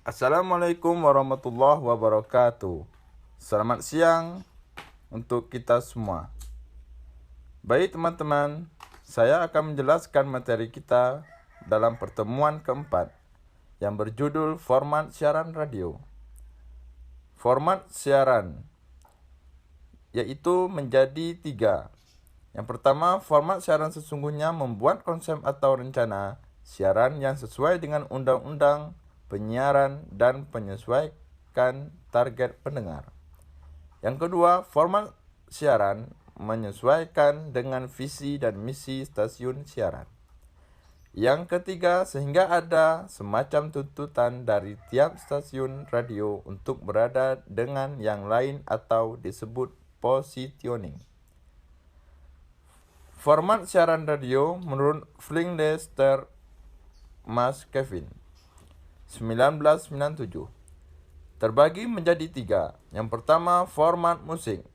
Assalamualaikum warahmatullahi wabarakatuh. Selamat siang untuk kita semua. Baik teman-teman, saya akan menjelaskan materi kita dalam pertemuan keempat yang berjudul format siaran radio. Format siaran yaitu menjadi 3. Yang pertama, format siaran sesungguhnya membuat konsep atau rencana siaran yang sesuai dengan undang-undang penyiaran dan menyesuaikan target pendengar. Yang kedua, format siaran menyesuaikan dengan visi dan misi stasiun siaran. Yang ketiga, sehingga ada semacam tuntutan dari tiap stasiun radio untuk berada dengan yang lain atau disebut positioning. Format siaran radio menurut Flinders Mas Kevin 1997 terbagi menjadi 3. Yang pertama format musik,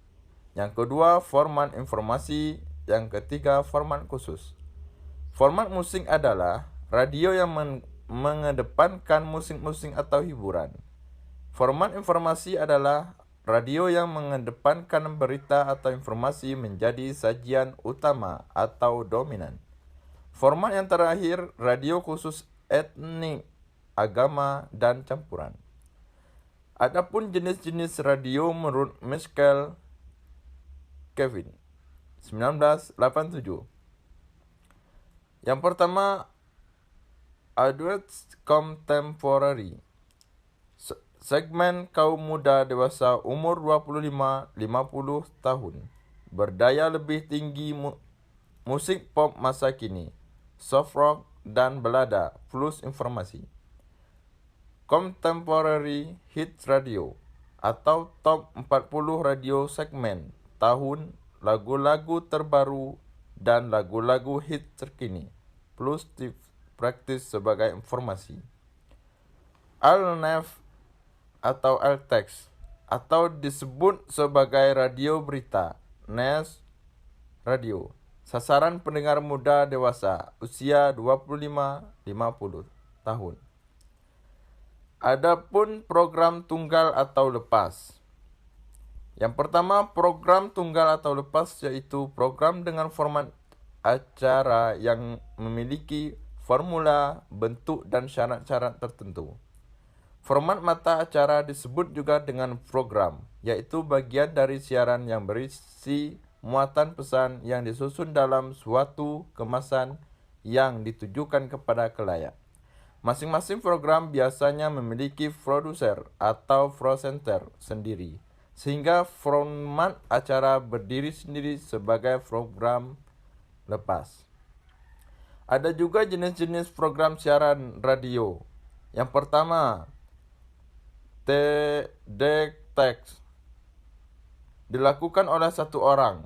yang kedua format informasi, yang ketiga format khusus. Format musik adalah radio yang mengedepankan musik-musik atau hiburan. Format informasi adalah radio yang mengedepankan berita atau informasi menjadi sajian utama atau dominan. Format yang terakhir, radio khusus etnik, agama, dan campuran. Adapun jenis-jenis radio menurut Michael Kevin 1987. Yang pertama, Adult Contemporary, segmen kaum muda dewasa umur 25-50 tahun, berdaya lebih tinggi, musik pop masa kini, soft rock dan balada plus informasi. Contemporary Hit Radio atau Top 40 radio segmen tahun, lagu-lagu terbaru dan lagu-lagu hit terkini plus tips praktis sebagai informasi. Al-Nef atau Al-Text atau disebut sebagai radio berita, Nes Radio, sasaran pendengar muda dewasa usia 25-50 tahun. Adapun program tunggal atau lepas. Yang pertama, program tunggal atau lepas yaitu program dengan format acara yang memiliki formula, bentuk, dan syarat-syarat tertentu. Format mata acara disebut juga dengan program, yaitu bagian dari siaran yang berisi muatan pesan yang disusun dalam suatu kemasan yang ditujukan kepada khalayak. Masing-masing program biasanya memiliki produser atau presenter sendiri, sehingga format acara berdiri sendiri sebagai program lepas. Ada juga jenis-jenis program siaran radio. Yang pertama, Text dilakukan oleh satu orang.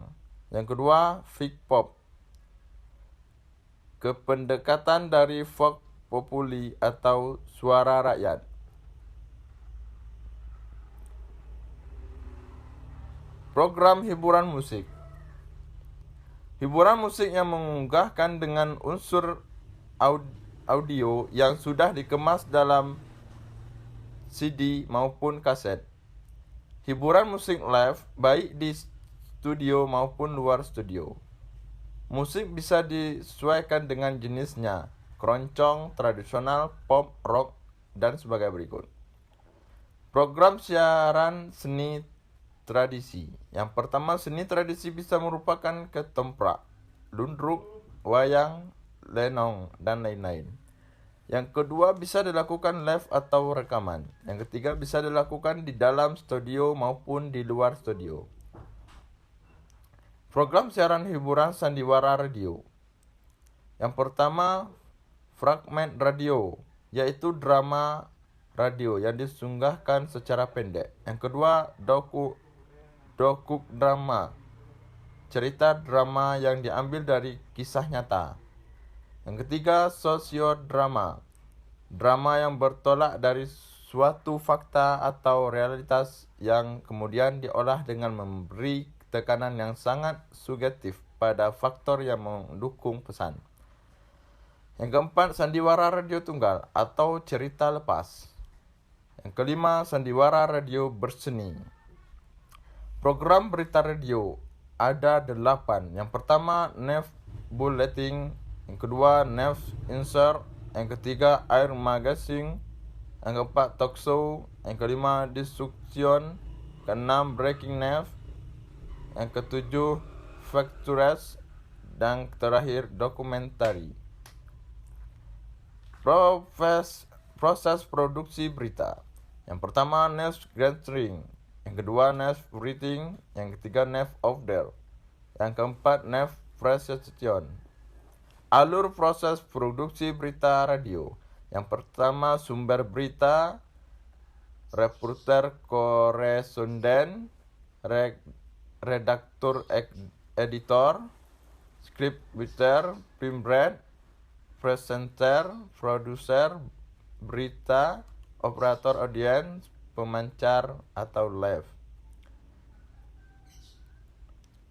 Yang kedua, Fik Pop, kependekatan dari folk populi atau suara rakyat. Program hiburan musik. Hiburan musik yang mengunggahkan dengan unsur audio yang sudah dikemas dalam CD maupun kaset. Hiburan musik live baik di studio maupun luar studio. Musik bisa disesuaikan dengan jenisnya, keroncong, tradisional, pop, rock, dan sebagai berikut. Program siaran seni tradisi. Yang pertama, seni tradisi bisa merupakan ketoprak, lundruk, wayang, lenong, dan lain-lain. Yang kedua, bisa dilakukan live atau rekaman. Yang ketiga, bisa dilakukan di dalam studio maupun di luar studio. Program siaran hiburan sandiwara radio. Yang pertama, fragmen radio, yaitu drama radio yang disunggahkan secara pendek. Yang kedua, dokudrama, cerita drama yang diambil dari kisah nyata. Yang ketiga, sosiodrama, drama yang bertolak dari suatu fakta atau realitas yang kemudian diolah dengan memberi tekanan yang sangat sugestif pada faktor yang mendukung pesan. Yang keempat, sandiwara radio tunggal atau cerita lepas. Yang kelima, sandiwara radio berseni. Program berita radio ada 8. Yang pertama, News Bulletin. Yang kedua, News Insert. Yang ketiga, Air Magazine. Yang keempat, Talk Show. Yang kelima, Discussion. Keenam, Breaking News. Yang ketujuh, Factures. Dan terakhir, Dokumentari. Proses produksi berita. Yang pertama, news gathering. Yang kedua, news reading. Yang ketiga, news order. Yang keempat, news presentation. Alur proses produksi berita radio. Yang pertama, sumber berita, reporter, koresponden, redaktur, editor, script writer, pimret, presenter, produser berita, operator audiens, pemancar atau live.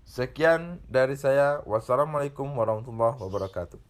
Sekian dari saya. Wassalamualaikum warahmatullahi wabarakatuh.